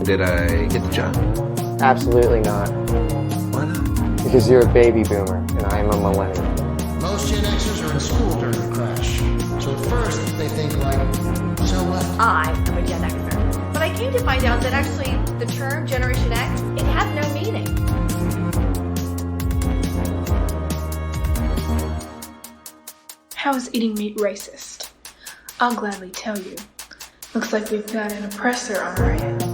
Did I get the job? Absolutely not. Why not? Because you're a baby boomer, and I am a millennial. Most Gen Xers are in school during the crash. So at first, they think like, so what? I am a Gen Xer. But I came to find out that actually the term Generation X, it has no meaning. How is eating meat racist? I'll gladly tell you. Looks like we've got an oppressor on our hands.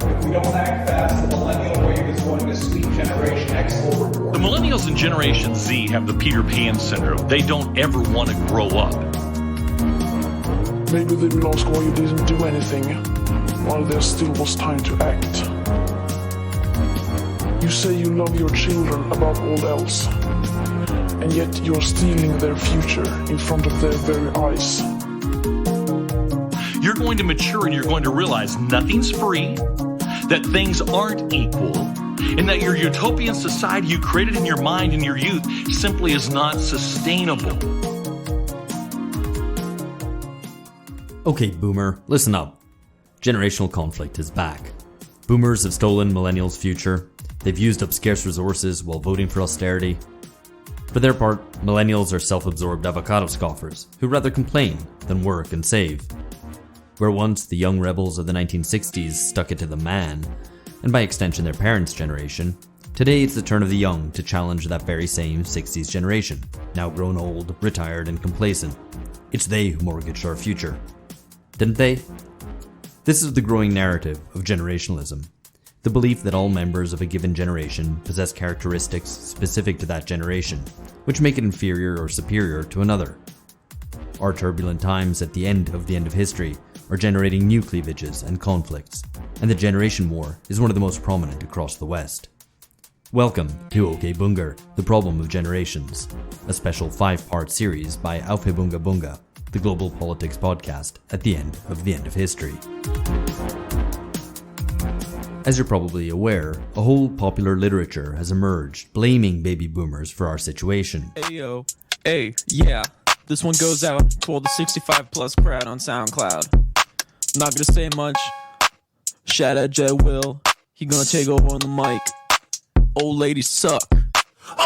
If we don't act fast, the millennial wave is going to sweep Generation X overboard. The millennials and Generation Z have the Peter Pan syndrome. They don't ever want to grow up. Maybe they will ask why you didn't do anything, while there still was time to act. You say you love your children above all else, and yet you're stealing their future in front of their very eyes. You're going to mature and you're going to realize nothing's free, that things aren't equal, and that your utopian society you created in your mind in your youth simply is not sustainable. Okay, boomer, listen up. Generational conflict is back. Boomers have stolen millennials' future. They've used up scarce resources while voting for austerity. For their part, millennials are self-absorbed avocado scoffers who rather complain than work and save. Where once the young rebels of the 1960s stuck it to the man, and by extension their parents' generation, today it's the turn of the young to challenge that very same 60s generation, now grown old, retired, and complacent. It's they who mortgaged our future. Didn't they? This is the growing narrative of generationalism. The belief that all members of a given generation possess characteristics specific to that generation, which make it inferior or superior to another. Our turbulent times at the end of history are generating new cleavages and conflicts, and the generation war is one of the most prominent across the West. Welcome to OK BUNGER, the problem of generations, a special 5-part series by Bunga Bunga, the global politics podcast at the end of history. As you're probably aware, a whole popular literature has emerged blaming baby boomers for our situation. Ayo, hey, yeah, this one goes out to all the 65 plus crowd on SoundCloud. Not gonna say much. Shout out Jed Will, he gonna take over on the mic. Old ladies suck.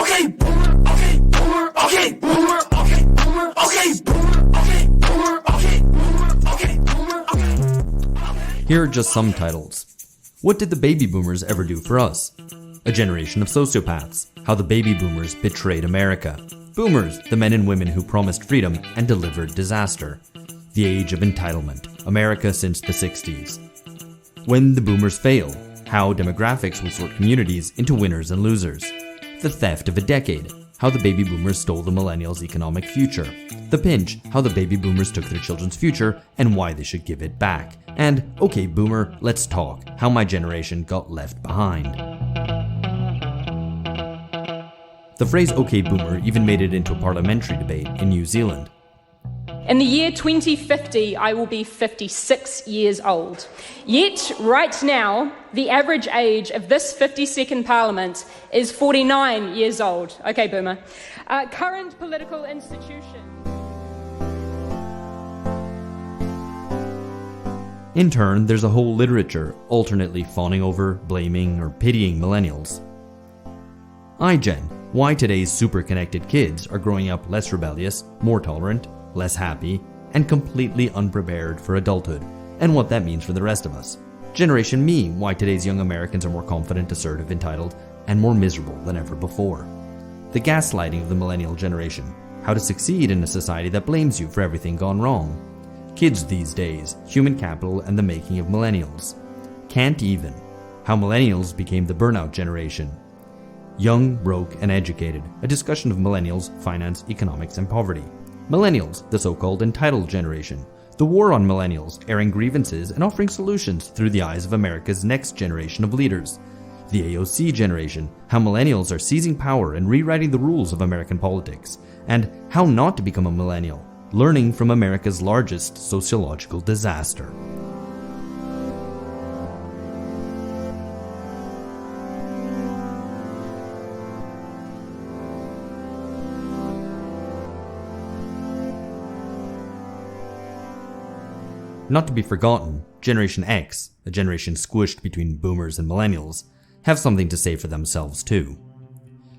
Okay, boomer, okay, boomer, okay, boomer, okay, boomer, okay, boomer, okay, boomer, okay, boomer, okay, boomer, okay. Here are just some titles. What did the baby boomers ever do for us? A generation of sociopaths. How the baby boomers betrayed America. Boomers, the men and women who promised freedom and delivered disaster. The age of entitlement. America since the 60s. When the boomers fail. How demographics will sort communities into winners and losers. The theft of a decade. How the baby boomers stole the millennials' economic future. The pinch. How the baby boomers took their children's future and why they should give it back. And, okay boomer, let's talk. How my generation got left behind. The phrase okay boomer even made it into a parliamentary debate in New Zealand. In the year 2050, I will be 56 years old. Yet, right now, the average age of this 52nd Parliament is 49 years old. Okay, boomer. Current political institutions. In turn, there's a whole literature alternately fawning over, blaming, or pitying millennials. Jen, why today's super-connected kids are growing up less rebellious, more tolerant, less happy, and completely unprepared for adulthood, and what that means for the rest of us. Generation Me, why today's young Americans are more confident, assertive, entitled, and more miserable than ever before. The gaslighting of the millennial generation, how to succeed in a society that blames you for everything gone wrong. Kids these days, human capital and the making of millennials. Can't even. How millennials became the burnout generation. Young, broke, and educated, a discussion of millennials, finance, economics, and poverty. Millennials, the so-called entitled generation. The war on millennials, airing grievances and offering solutions through the eyes of America's next generation of leaders. The AOC generation, how millennials are seizing power and rewriting the rules of American politics. And how not to become a millennial, learning from America's largest sociological disaster. Not to be forgotten, Generation X, a generation squished between boomers and millennials, have something to say for themselves too.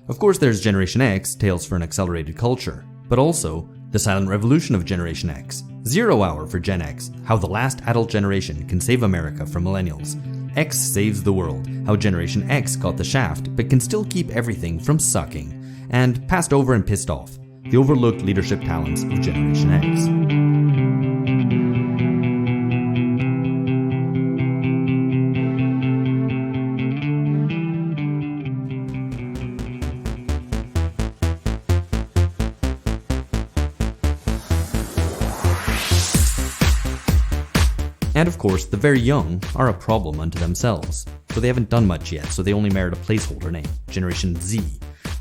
Of course there's Generation X, Tales for an Accelerated Culture, but also The Silent Revolution of Generation X, 0 Hour for Gen X, How the Last Adult Generation Can Save America from Millennials, X Saves the World, How Generation X Got the Shaft but Can Still Keep Everything from Sucking, and Passed Over and Pissed Off, The Overlooked Leadership Talents of Generation X. And of course, the very young are a problem unto themselves, but they haven't done much yet, so they only merit a placeholder name, Generation Z,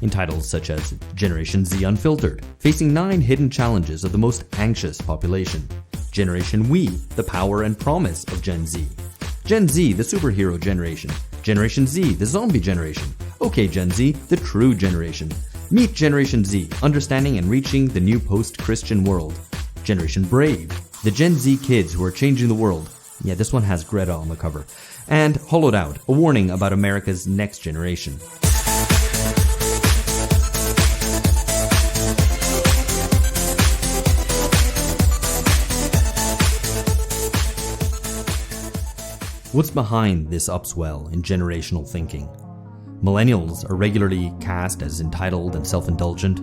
in titles such as Generation Z Unfiltered, facing 9 hidden challenges of the most anxious population, Generation We, the power and promise of Gen Z, Gen Z, the superhero generation, Generation Z, the zombie generation, okay Gen Z, the true generation, meet Generation Z, understanding and reaching the new post-Christian world, Generation Brave, the Gen Z kids who are changing the world. Yeah, this one has Greta on the cover. And Hollowed Out, a warning about America's next generation. What's behind this upswell in generational thinking? Millennials are regularly cast as entitled and self-indulgent,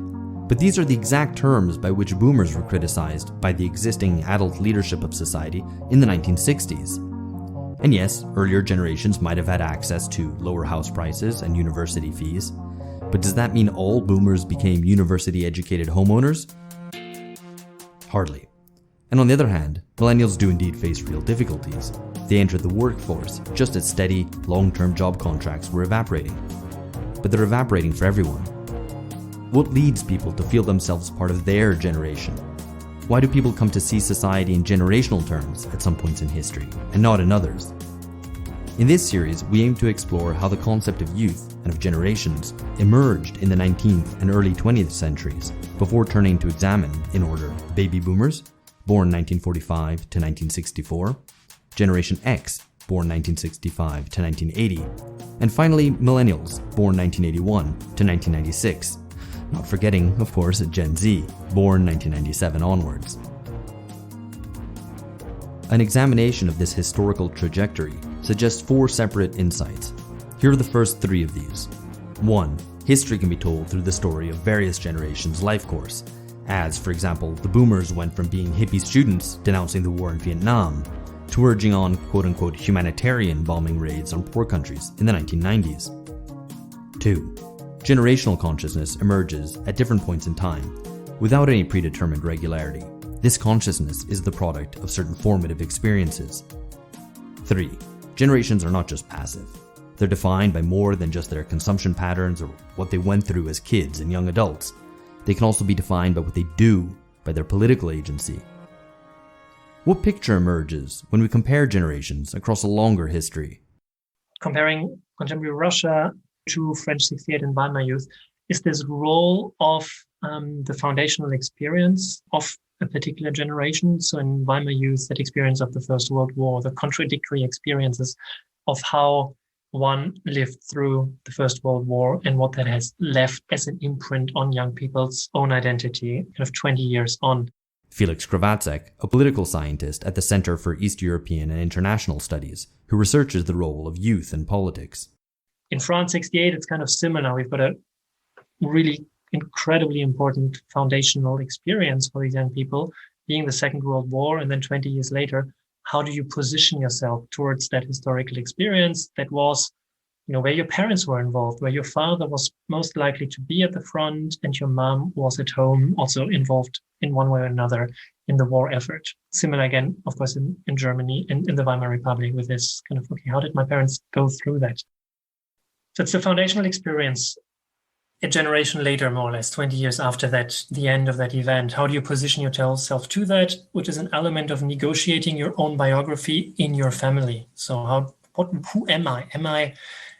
but these are the exact terms by which boomers were criticized by the existing adult leadership of society in the 1960s. And yes, earlier generations might have had access to lower house prices and university fees, but does that mean all boomers became university-educated homeowners? Hardly. And on the other hand, millennials do indeed face real difficulties. They entered the workforce just as steady, long-term job contracts were evaporating. But they're evaporating for everyone. What leads people to feel themselves part of their generation? Why do people come to see society in generational terms at some points in history, and not in others? In this series, we aim to explore how the concept of youth and of generations emerged in the 19th and early 20th centuries, before turning to examine, in order, baby boomers, born 1945 to 1964, Generation X, born 1965 to 1980, and finally millennials, born 1981 to 1996. Not forgetting, of course, Gen Z, born 1997 onwards. An examination of this historical trajectory suggests 4 separate insights. Here are the first 3 of these. 1. History can be told through the story of various generations' life course, as, for example, the boomers went from being hippie students denouncing the war in Vietnam to urging on quote-unquote humanitarian bombing raids on poor countries in the 1990s. 2. Generational consciousness emerges at different points in time, without any predetermined regularity. This consciousness is the product of certain formative experiences. 3. Generations are not just passive. They're defined by more than just their consumption patterns or what they went through as kids and young adults. They can also be defined by what they do, by their political agency. What picture emerges when we compare generations across a longer history? Comparing contemporary Russia to French 68 and Weimar youth is this role of the foundational experience of a particular generation. So in Weimar youth, that experience of the First World War, the contradictory experiences of how one lived through the First World War and what that has left as an imprint on young people's own identity, kind of 20 years on. Felix Krawatzek, a political scientist at the Center for East European and International Studies, who researches the role of youth in politics. In France 68, it's kind of similar. We've got a really incredibly important foundational experience for these young people, being the Second World War, and then 20 years later, how do you position yourself towards that historical experience that was, where your parents were involved, where your father was most likely to be at the front and your mom was at home, also involved in one way or another in the war effort. Similar again, of course, in Germany, in the Weimar Republic, with this kind of, okay, how did my parents go through that? So it's the foundational experience. A generation later, more or less, 20 years after that, the end of that event, how do you position yourself to that, which is an element of negotiating your own biography in your family. So who am I? Am I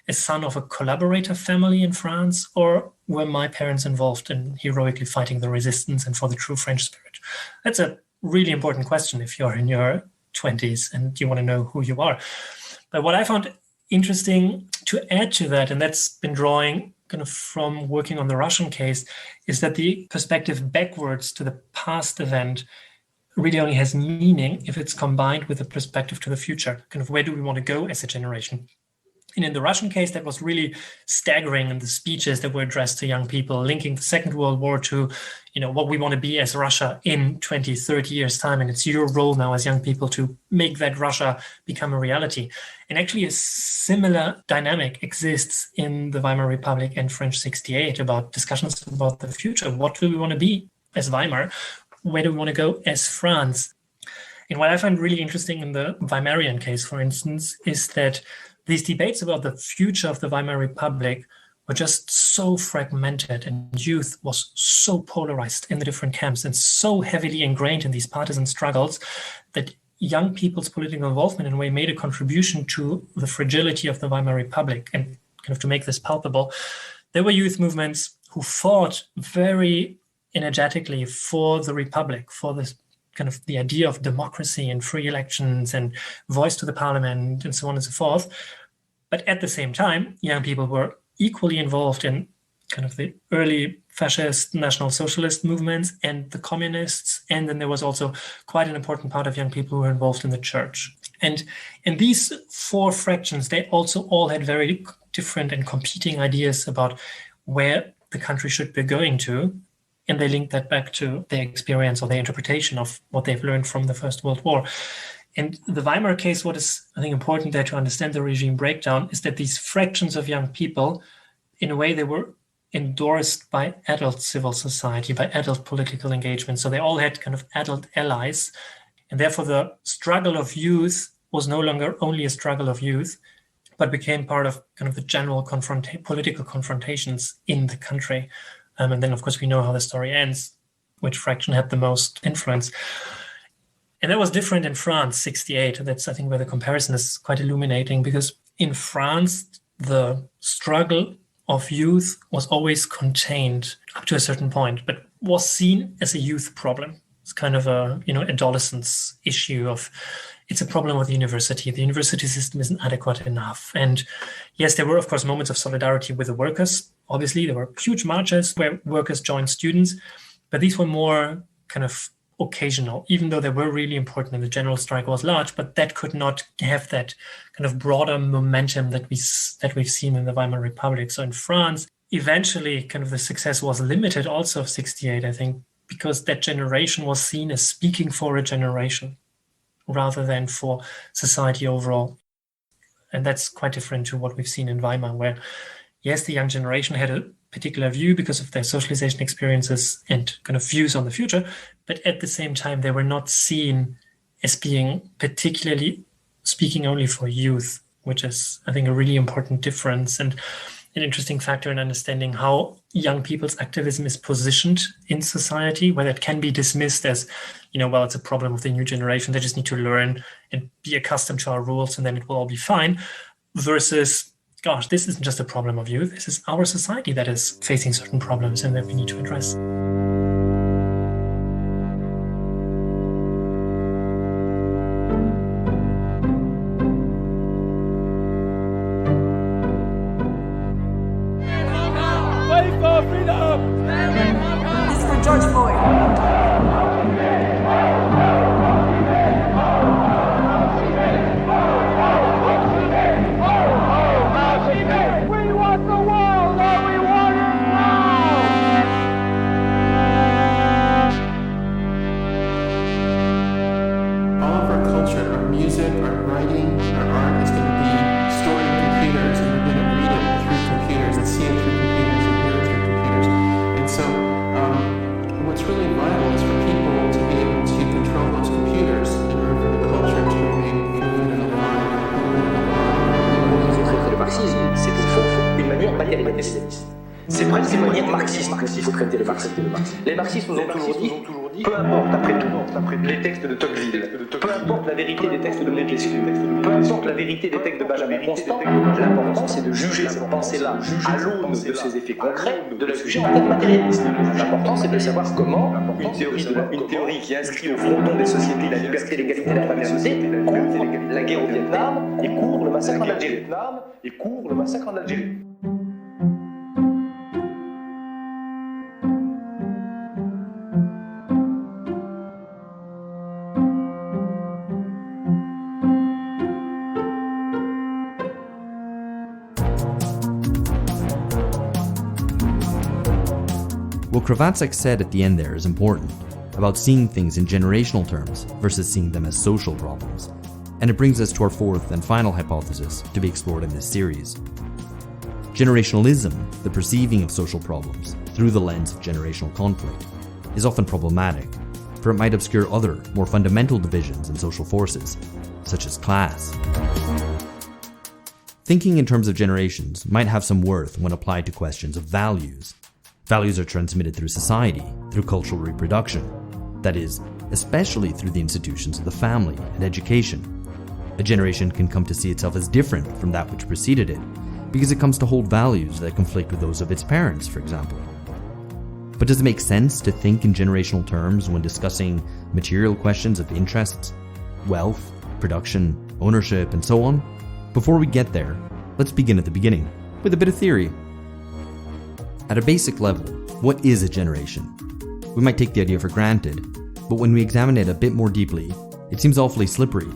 a son of a collaborator family in France, or were my parents involved in heroically fighting the resistance and for the true French spirit? That's a really important question if you're in your 20s and you want to know who you are. But what I found interesting to add to that, and that's been drawing kind of from working on the Russian case, is that the perspective backwards to the past event really only has meaning if it's combined with a perspective to the future. Kind of where do we want to go as a generation? And in the Russian case, that was really staggering in the speeches that were addressed to young people, linking the Second World War to, what we want to be as Russia in 20, 30 years' time. And it's your role now as young people to make that Russia become a reality. And actually a similar dynamic exists in the Weimar Republic and French 68 about discussions about the future. What do we want to be as Weimar? Where do we want to go as France? And what I find really interesting in the Weimarian case, for instance, is that these debates about the future of the Weimar Republic were just so fragmented, and youth was so polarized in the different camps and so heavily ingrained in these partisan struggles that young people's political involvement in a way made a contribution to the fragility of the Weimar Republic. And kind of to make this palpable, there were youth movements who fought very energetically for the Republic, for this kind of the idea of democracy and free elections and voice to the parliament and so on and so forth. But at the same time, young people were equally involved in kind of the early fascist National Socialist movements and the communists. And then there was also quite an important part of young people who were involved in the church. And these four fractions, they also all had very different and competing ideas about where the country should be going to. And they link that back to their experience or their interpretation of what they've learned from the First World War. And the Weimar case, what is, I think, important there to understand the regime breakdown is that these fractions of young people, in a way, they were endorsed by adult civil society, by adult political engagement. So they all had kind of adult allies. And therefore, the struggle of youth was no longer only a struggle of youth, but became part of kind of the general political confrontations in the country. And then, of course, we know how the story ends, which fraction had the most influence. And that was different in France, 68. And that's, I think, where the comparison is quite illuminating, because in France, the struggle of youth was always contained up to a certain point, but was seen as a youth problem. It's kind of a, adolescence issue of, it's a problem with the university. The university system isn't adequate enough. And yes, there were, of course, moments of solidarity with the workers. Obviously, there were huge marches where workers joined students, but these were more kind of occasional, even though they were really important and the general strike was large, but that could not have that kind of broader momentum that we've seen in the Weimar Republic. So in France, eventually kind of the success was limited also of 68, I think, because that generation was seen as speaking for a generation rather than for society overall. And that's quite different to what we've seen in Weimar, where, yes, the young generation had a particular view because of their socialization experiences and kind of views on the future, but at the same time, they were not seen as being particularly speaking only for youth, which is, I think, a really important difference and an interesting factor in understanding how young people's activism is positioned in society, whether it can be dismissed as, well, it's a problem of the new generation. They just need to learn and be accustomed to our rules and then it will all be fine, versus, gosh, this isn't just a problem of youth. This is our society that is facing certain problems and that we need to address. What's really C'est presque une manière marxiste qu'il faut traiter le marxisme. Les marxistes nous ont toujours dit, peu importe après tout, les textes de Tocqueville, peu importe la vérité des textes de Montesquieu, peu importe la vérité des textes de Benjamin Constant, l'important c'est de juger cette pensée-là à l'aune de ses effets concrets, de la juger en termes matérialistes. L'important c'est de savoir comment une théorie qui inscrit au fronton des sociétés la liberté, l'égalité et la fraternité couvre la guerre au Vietnam et couvre le massacre en Algérie. What Krawatzek said at the end there is important, about seeing things in generational terms versus seeing them as social problems. And it brings us to our fourth and final hypothesis to be explored in this series. Generationalism, the perceiving of social problems through the lens of generational conflict, is often problematic, for it might obscure other, more fundamental divisions in social forces, such as class. Thinking in terms of generations might have some worth when applied to questions of values. Values are transmitted through society, through cultural reproduction. That is, especially through the institutions of the family and education. A generation can come to see itself as different from that which preceded it, because it comes to hold values that conflict with those of its parents, for example. But does it make sense to think in generational terms when discussing material questions of interests, wealth, production, ownership, and so on? Before we get there, let's begin at the beginning, with a bit of theory. At a basic level, what is a generation? We might take the idea for granted, but when we examine it a bit more deeply, it seems awfully slippery.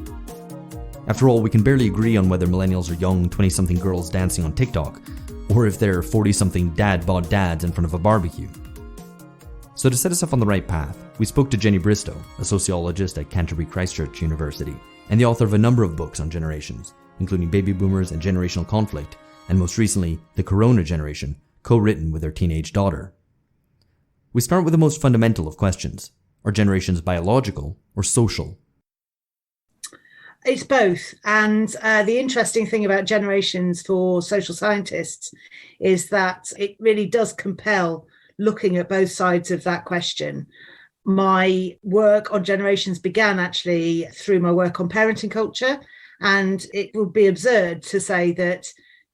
After all, we can barely agree on whether millennials are young 20-something girls dancing on TikTok, or if they're 40-something dad-bod dads in front of a barbecue. So to set us off on the right path, we spoke to Jennie Bristow, a sociologist at Canterbury Christchurch University, and the author of a number of books on generations, including Baby Boomers and Generational Conflict, and most recently, The Corona Generation, co-written with her teenage daughter. We start with the most fundamental of questions. Are generations biological or social? It's both. And the interesting thing about generations for social scientists is that it really does compel looking at both sides of that question. My work on generations began actually through my work on parenting culture, and it would be absurd to say that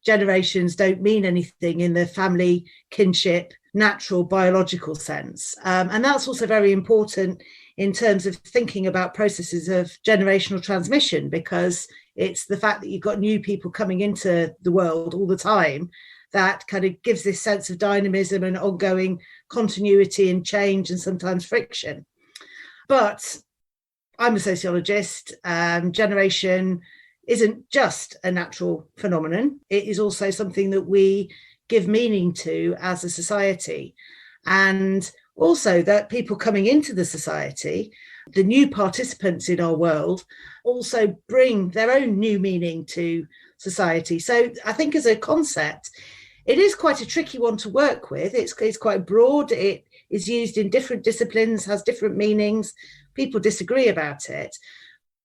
generations don't mean anything in the family, kinship, natural, biological sense. And that's also very important in terms of thinking about processes of generational transmission, because it's the fact that you've got new people coming into the world all the time that kind of gives this sense of dynamism and ongoing continuity and change and sometimes friction. But I'm a sociologist. Generation isn't just a natural phenomenon. It is also something that we give meaning to as a society. And also that people coming into the society, the new participants in our world, also bring their own new meaning to society. So I think as a concept, it is quite a tricky one to work with. It's quite broad. It is used in different disciplines, has different meanings. People disagree about it.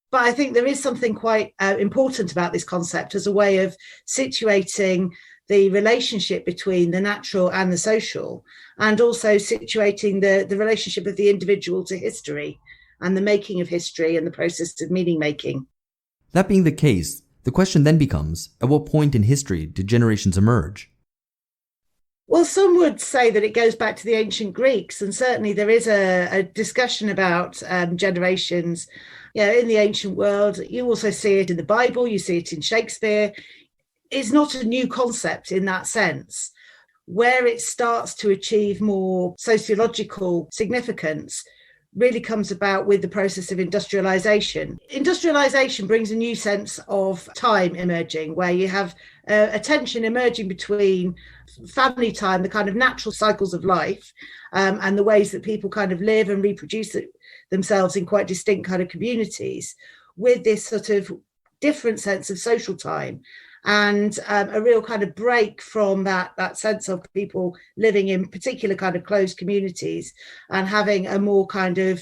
But I think there is something quite important about this concept as a way of situating the relationship between the natural and the social, and also situating the relationship of the individual to history and the making of history and the process of meaning making. That being the case, the question then becomes, at what point in history did generations emerge? Well, some would say that it goes back to the ancient Greeks, and certainly there is a discussion about generations. In the ancient world. You also see it in the Bible, you see it in Shakespeare. It's not a new concept in that sense. Where it starts to achieve more sociological significance really comes about with the process of industrialization. Industrialization brings a new sense of time emerging, where you have a tension emerging between family time, the kind of natural cycles of life, and the ways that people kind of live and reproduce themselves in quite distinct kind of communities, with this sort of different sense of social time, and a real kind of break from that sense of people living in particular kind of closed communities and having a more kind of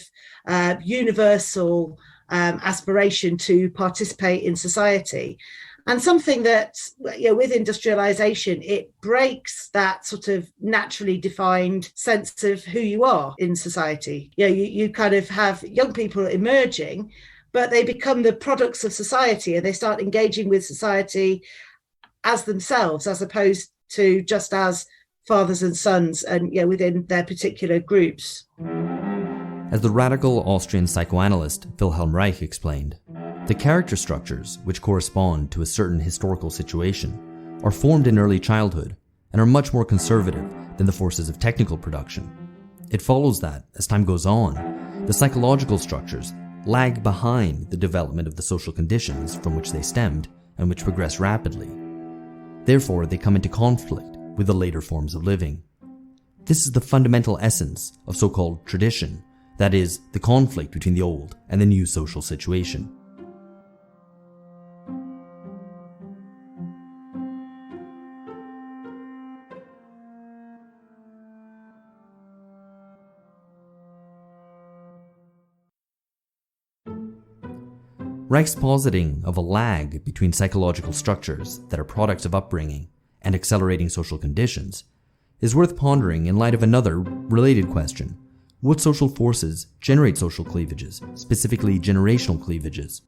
universal aspiration to participate in society. And something that, with industrialization, it breaks that sort of naturally defined sense of who you are in society. You kind of have young people emerging, but they become the products of society, and they start engaging with society as themselves, as opposed to just as fathers and sons and within their particular groups. As the radical Austrian psychoanalyst Wilhelm Reich explained, the character structures which correspond to a certain historical situation are formed in early childhood and are much more conservative than the forces of technical production. It follows that, as time goes on, the psychological structures lag behind the development of the social conditions from which they stemmed and which progress rapidly. Therefore, they come into conflict with the later forms of living. This is the fundamental essence of so-called tradition, that is, the conflict between the old and the new social situation. Reich's positing of a lag between psychological structures that are products of upbringing and accelerating social conditions is worth pondering in light of another related question. What social forces generate social cleavages, specifically generational cleavages?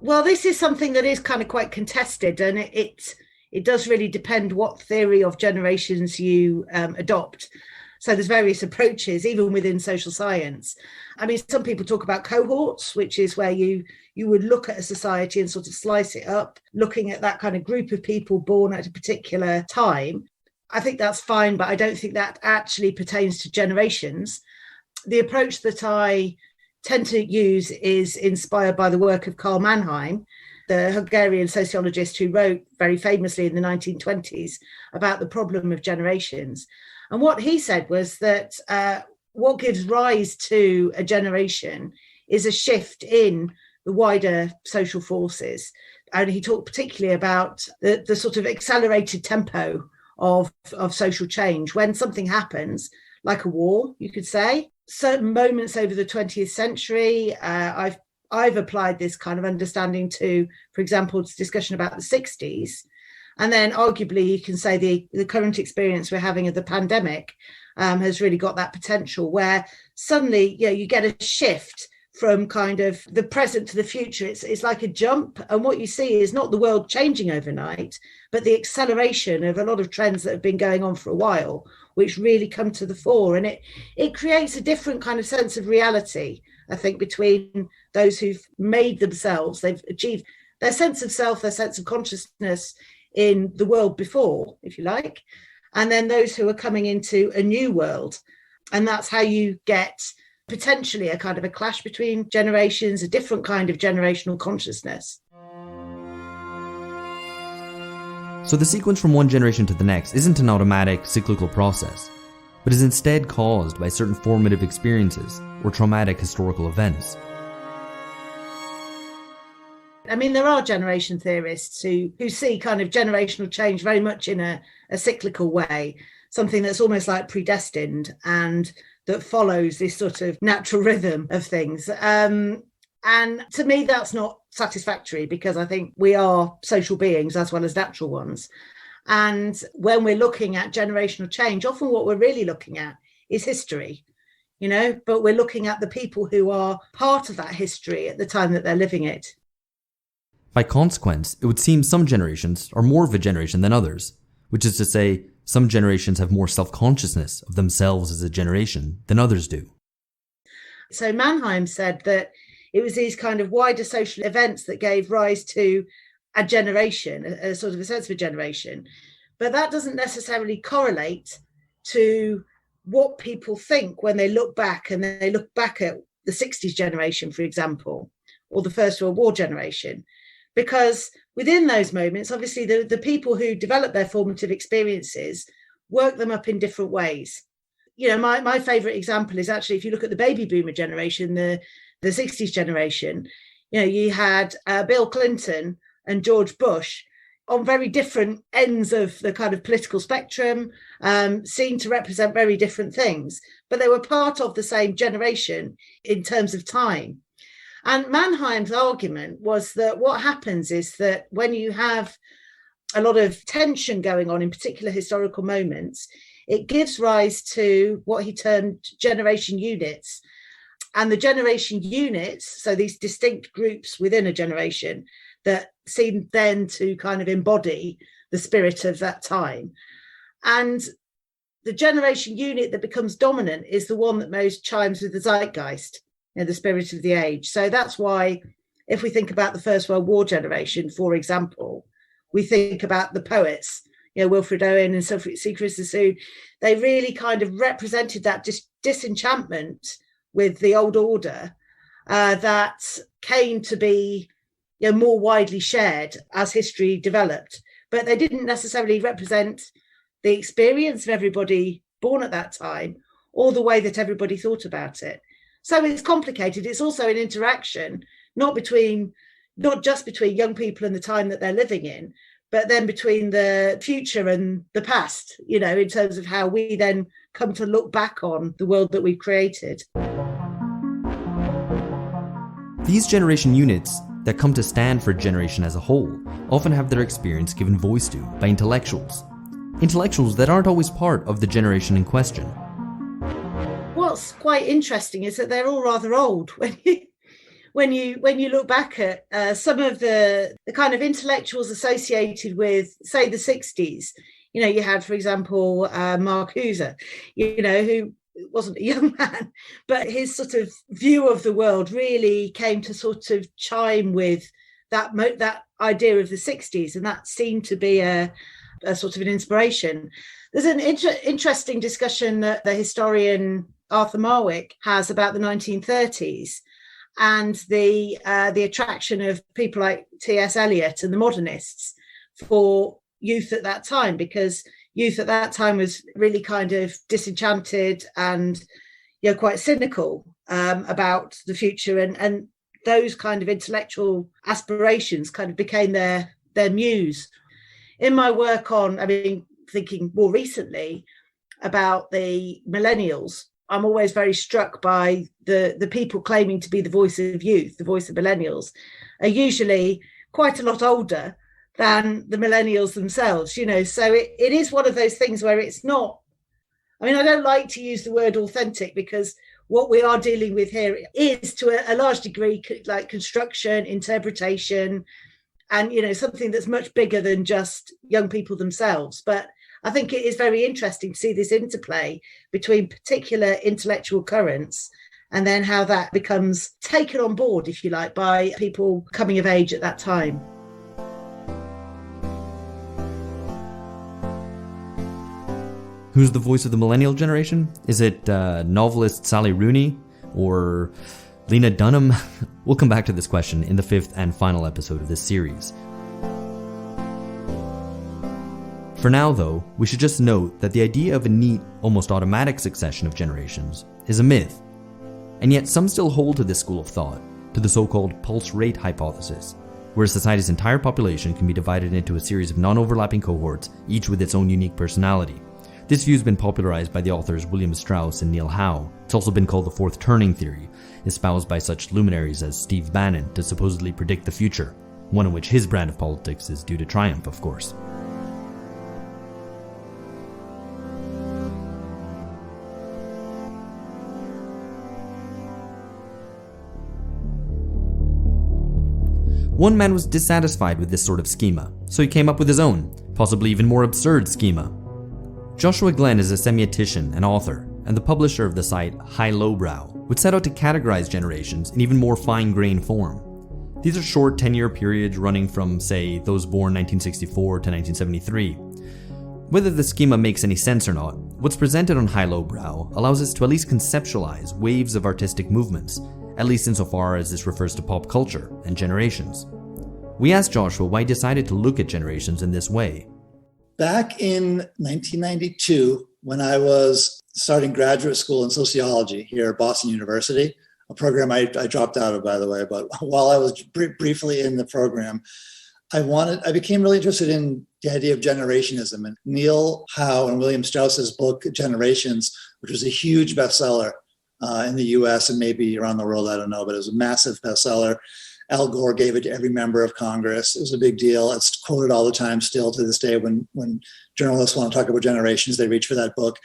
Well, this is something that is kind of quite contested, and it does really depend what theory of generations you adopt. So there's various approaches, even within social science. I mean, some people talk about cohorts, which is where you would look at a society and sort of slice it up, looking at that kind of group of people born at a particular time. I think that's fine, but I don't think that actually pertains to generations. The approach that I tend to use is inspired by the work of Karl Mannheim, the Hungarian sociologist who wrote very famously in the 1920s about the problem of generations. And what he said was that what gives rise to a generation is a shift in the wider social forces. And he talked particularly about the sort of accelerated tempo of social change. When something happens, like a war, you could say, certain moments over the 20th century, I've applied this kind of understanding to, for example, discussion about the 60s. And then arguably you can say the current experience we're having of the pandemic has really got that potential where suddenly you get a shift from kind of the present to the future. It's like a jump. And what you see is not the world changing overnight, but the acceleration of a lot of trends that have been going on for a while, which really come to the fore. And it creates a different kind of sense of reality, I think, between those who've made themselves, they've achieved their sense of self, their sense of consciousness in the world before, if you like, and then those who are coming into a new world. And that's how you get potentially a kind of a clash between generations, a different kind of generational consciousness. So the sequence from one generation to the next isn't an automatic cyclical process, but is instead caused by certain formative experiences or traumatic historical events. I mean, there are generation theorists who see kind of generational change very much in a cyclical way, something that's almost like predestined and that follows this sort of natural rhythm of things. And to me, that's not satisfactory because I think we are social beings as well as natural ones. And when we're looking at generational change, often what we're really looking at is history, but we're looking at the people who are part of that history at the time that they're living it. By consequence, it would seem some generations are more of a generation than others, which is to say, some generations have more self-consciousness of themselves as a generation than others do. So Mannheim said that it was these kind of wider social events that gave rise to a generation, a sort of a sense of a generation. But that doesn't necessarily correlate to what people think when they look back, and they look back at the 60s generation, for example, or the First World War generation. Because within those moments, obviously, the people who develop their formative experiences work them up in different ways. My favourite example is actually, if you look at the baby boomer generation, the 60s generation, you had Bill Clinton and George Bush on very different ends of the kind of political spectrum, seen to represent very different things, but they were part of the same generation in terms of time. And Mannheim's argument was that what happens is that when you have a lot of tension going on in particular historical moments, it gives rise to what he termed generation units. And the generation units, so these distinct groups within a generation that seem then to kind of embody the spirit of that time. And the generation unit that becomes dominant is the one that most chimes with the zeitgeist, the spirit of the age. So that's why if we think about the First World War generation, for example, we think about the poets, Wilfred Owen and Sophie Sassoon. They really kind of represented that disenchantment with the old order that came to be more widely shared as history developed. But they didn't necessarily represent the experience of everybody born at that time or the way that everybody thought about it. So it's complicated. It's also an interaction, not just between young people and the time that they're living in, but then between the future and the past, in terms of how we then come to look back on the world that we've created. These generation units that come to stand for a generation as a whole often have their experience given voice to by intellectuals that aren't always part of the generation in question. What's quite interesting is that they're all rather old when you look back at some of the kind of intellectuals associated with, say, the 60s. You had, for example, Mark Hooser, who wasn't a young man, but his sort of view of the world really came to sort of chime with that idea of the 60s, and that seemed to be a sort of an inspiration. There's an interesting discussion that the historian Arthur Marwick has about the 1930s and the attraction of people like T.S. Eliot and the modernists for youth at that time, because youth at that time was really kind of disenchanted and quite cynical about the future, and those kind of intellectual aspirations kind of became their muse. In my work on, thinking more recently about the millennials, I'm always very struck by the people claiming to be the voice of youth, the voice of millennials, are usually quite a lot older than the millennials themselves, so it is one of those things where it's not, I don't like to use the word authentic, because what we are dealing with here is to a large degree like construction, interpretation, and something that's much bigger than just young people themselves. But I think it is very interesting to see this interplay between particular intellectual currents and then how that becomes taken on board, if you like, by people coming of age at that time. Who's the voice of the millennial generation? Is it novelist Sally Rooney or Lena Dunham? We'll come back to this question in the 5th and final episode of this series. For now, though, we should just note that the idea of a neat, almost automatic succession of generations is a myth. And yet some still hold to this school of thought, to the so-called pulse rate hypothesis, where a society's entire population can be divided into a series of non-overlapping cohorts, each with its own unique personality. This view has been popularized by the authors William Strauss and Neil Howe. It's also been called the fourth turning theory, espoused by such luminaries as Steve Bannon to supposedly predict the future, one in which his brand of politics is due to triumph, of course. One man was dissatisfied with this sort of schema, so he came up with his own, possibly even more absurd schema. Joshua Glenn is a semiotician and author, and the publisher of the site HiLoBrow, which set out to categorize generations in even more fine-grained form. These are short 10-year periods running from, say, those born 1964 to 1973. Whether the schema makes any sense or not, what's presented on HiLoBrow allows us to at least conceptualize waves of artistic movements, at least insofar as this refers to pop culture and generations. We asked Joshua why he decided to look at generations in this way. Back in 1992, when I was starting graduate school in sociology here at Boston University, a program I dropped out of, by the way, but while I was briefly in the program, I became really interested in the idea of generationism. And Neil Howe and William Strauss's book, Generations, which was a huge bestseller in the US and maybe around the world, I don't know, but it was a massive bestseller. Al Gore gave it to every member of Congress. It was a big deal. It's quoted all the time still to this day when journalists want to talk about generations, they reach for that book.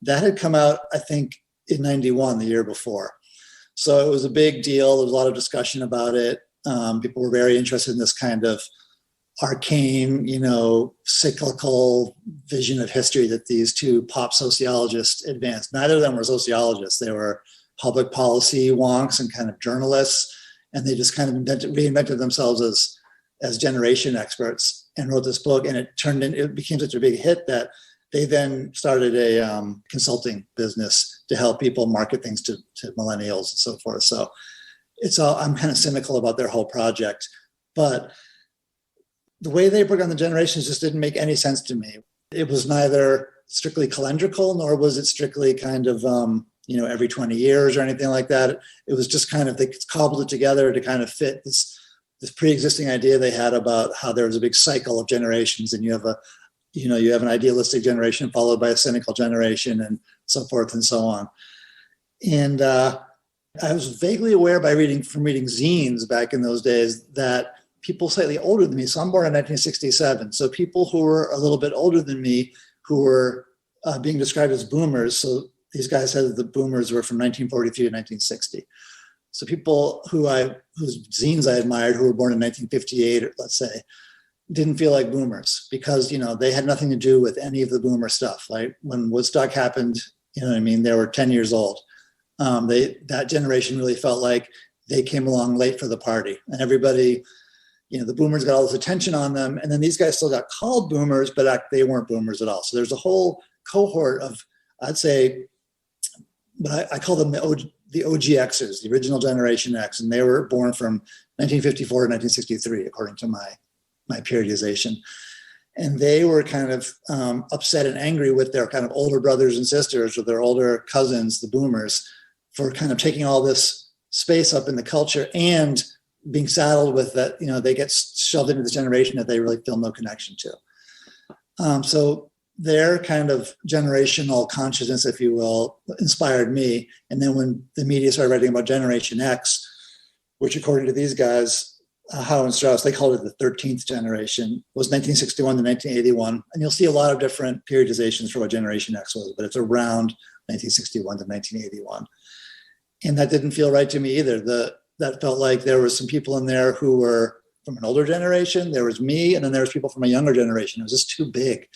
That had come out, I think, in 91, the year before. So it was a big deal. There was a lot of discussion about it. People were very interested in this kind of arcane, cyclical vision of history that these two pop sociologists advanced. Neither of them were sociologists. They were public policy wonks and kind of journalists. And they just kind of reinvented themselves as generation experts and wrote this book. And it became such a big hit that they then started a consulting business to help people market things to millennials and so forth. So I'm kind of cynical about their whole project, but the way they broke down the generations just didn't make any sense to me. It was neither strictly calendrical, nor was it strictly kind of, every 20 years or anything like that. It was just kind of, they cobbled it together to kind of fit this pre-existing idea they had about how there was a big cycle of generations, and you have an idealistic generation followed by a cynical generation and so forth and so on. And I was vaguely aware from reading zines back in those days that people slightly older than me, so I'm born in 1967, so people who were a little bit older than me who were being described as boomers, so these guys said that the boomers were from 1943 to 1960. So people whose zines I admired, who were born in 1958, let's say, didn't feel like boomers because, they had nothing to do with any of the boomer stuff. Like when Woodstock happened, they were 10 years old. That generation really felt like they came along late for the party, and everybody, the boomers got all this attention on them. And then these guys still got called boomers, but they weren't boomers at all. So there's a whole cohort of, I'd say, but I call them the OGXers, the original Generation X, and they were born from 1954 to 1963, according to my periodization. And they were kind of upset and angry with their kind of older brothers and sisters or their older cousins, the boomers, for kind of taking all this space up in the culture and being saddled with that, they get shoved into this generation that they really feel no connection to. So their kind of generational consciousness, if you will, inspired me. And then when the media started writing about Generation X, which according to these guys, Howe and Strauss, they called it the 13th generation, was 1961 to 1981. And you'll see a lot of different periodizations for what Generation X was, but it's around 1961 to 1981. And that didn't feel right to me either. That felt like there were some people in there who were from an older generation, there was me, and then there was people from a younger generation. It was just too big.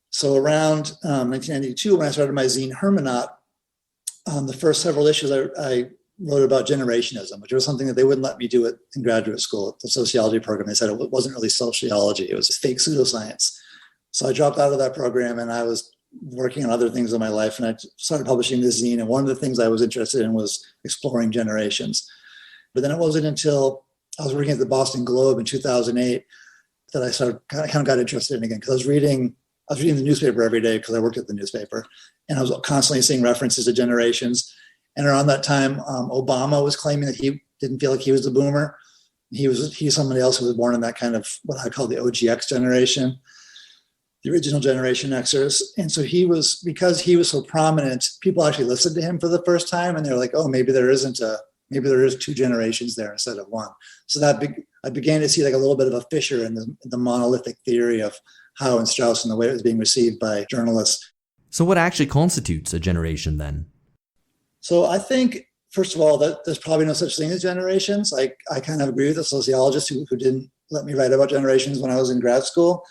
So around 1992, when I started my zine Hermenaut, the first several issues I wrote about generationism, which was something that they wouldn't let me do it in graduate school at the sociology program. They said it wasn't really sociology, it was fake pseudoscience. So I dropped out of that program and I was working on other things in my life, and I started publishing this zine. And one of the things I was interested in was exploring generations. But then it wasn't until I was working at the Boston Globe in 2008 that I kind of got interested in again, because I was reading the newspaper every day because I worked at the newspaper, and I was constantly seeing references to generations. And around that time, Obama was claiming that he didn't feel like he was a boomer. He's somebody else who was born in that kind of what I call the OGX generation, the original Generation Xers. And so because he was so prominent, people actually listened to him for the first time, and they're like, oh, maybe there is two generations there instead of one. So I began to see like a little bit of a fissure in the monolithic theory of Howe and Strauss and the way it was being received by journalists. So what actually constitutes a generation then? So I think, first of all, that there's probably no such thing as generations. I kind of agree with the sociologist who didn't let me write about generations when I was in grad school.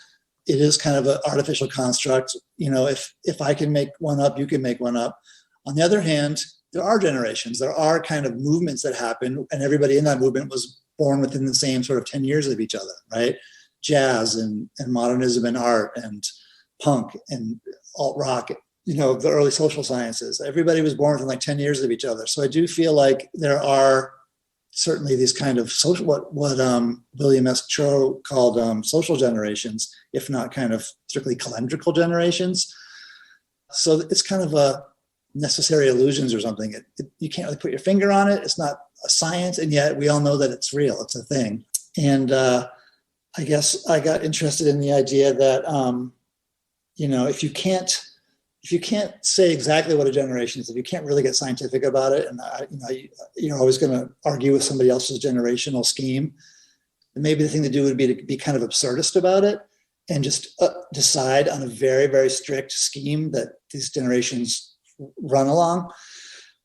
It is kind of an artificial construct. If I can make one up, you can make one up. On the other hand, there are generations. There are kind of movements that happen, and everybody in that movement was born within the same sort of 10 years of each other, right? Jazz and modernism and art and punk and alt rock, the early social sciences. Everybody was born within like 10 years of each other. So I do feel like there are certainly these kind of social, what William S. Cho called social generations, if not kind of strictly calendrical generations. So it's kind of a necessary illusions or something. You can't really put your finger on it. It's not a science, and yet we all know that it's real. It's a thing. And I guess I got interested in the idea that, if you can't if you can't say exactly what a generation is, if you can't really get scientific about it, and you're always going to argue with somebody else's generational scheme, maybe the thing to do would be to be kind of absurdist about it and just decide on a very, very strict scheme that these generations run along.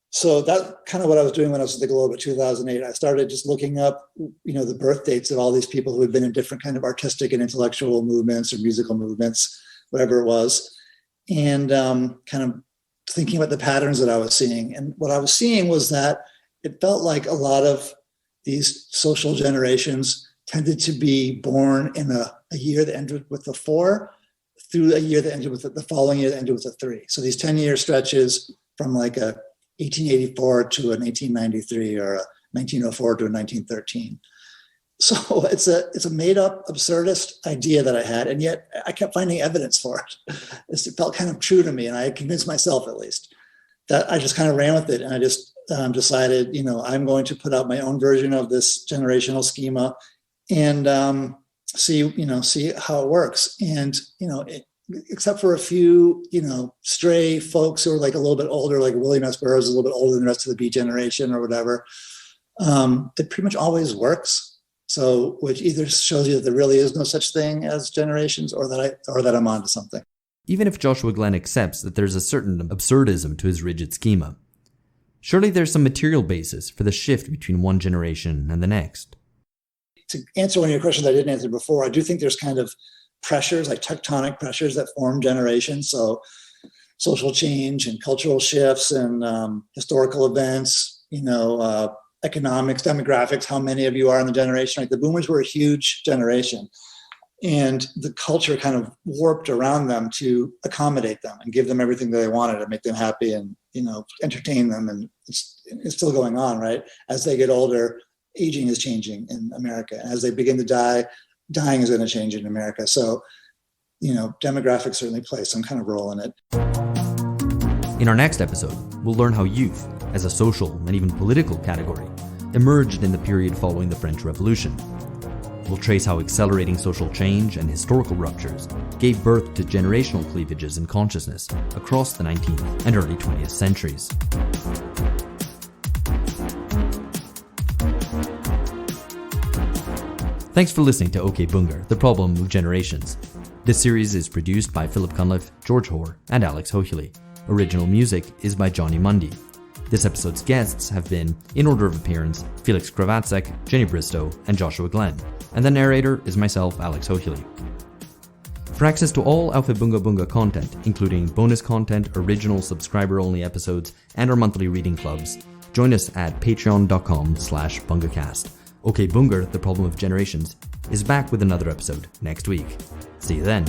So that's kind of what I was doing when I was at the Globe in 2008. I started just looking up, the birth dates of all these people who had been in different kind of artistic and intellectual movements or musical movements, whatever it was, and kind of thinking about the patterns that I was seeing. And what I was seeing was that it felt like a lot of these social generations tended to be born in a year that ended with a 4 through a year that ended with the following year that ended with a 3. So these 10-year stretches from like a 1884 to an 1893 or a 1904 to a 1913. So it's a made up absurdist idea that I had, and yet I kept finding evidence for it. It felt kind of true to me, and I had convinced myself at least that I just kind of ran with it, and I just decided, I'm going to put out my own version of this generational schema and see how it works. And except for a few stray folks who are like a little bit older, like William S. Burroughs is a little bit older than the rest of the Beat generation or whatever, it pretty much always works. So, which either shows you that there really is no such thing as generations, or that I'm onto something. Even if Joshua Glenn accepts that there's a certain absurdism to his rigid schema, surely there's some material basis for the shift between one generation and the next. To answer one of your questions I didn't answer before, I do think there's kind of pressures, like tectonic pressures that form generations. So social change and cultural shifts and historical events, economics, demographics, how many of you are in the generation. Like the boomers were a huge generation, and the culture kind of warped around them to accommodate them and give them everything that they wanted to make them happy and, entertain them. And it's still going on, right? As they get older, aging is changing in America. As they begin to die, dying is going to change in America. So, demographics certainly play some kind of role in it. In our next episode, we'll learn how youth, as a social and even political category, emerged in the period following the French Revolution. We'll trace how accelerating social change and historical ruptures gave birth to generational cleavages in consciousness across the 19th and early 20th centuries. Thanks for listening to OK BUNGER, The Problem of Generations. This series is produced by Philip Cunliffe, George Hoare, and Alex Hochuli. Original music is by Johnny Mundy. This episode's guests have been, in order of appearance, Felix Krawatzek, Jennie Bristow, and Joshua Glenn. And the narrator is myself, Alex Hochuli. For access to all Alpha Bunga Bunga content, including bonus content, original subscriber-only episodes, and our monthly reading clubs, join us at patreon.com/bungacast. OK BUNGER, The Problem of Generations, is back with another episode next week. See you then.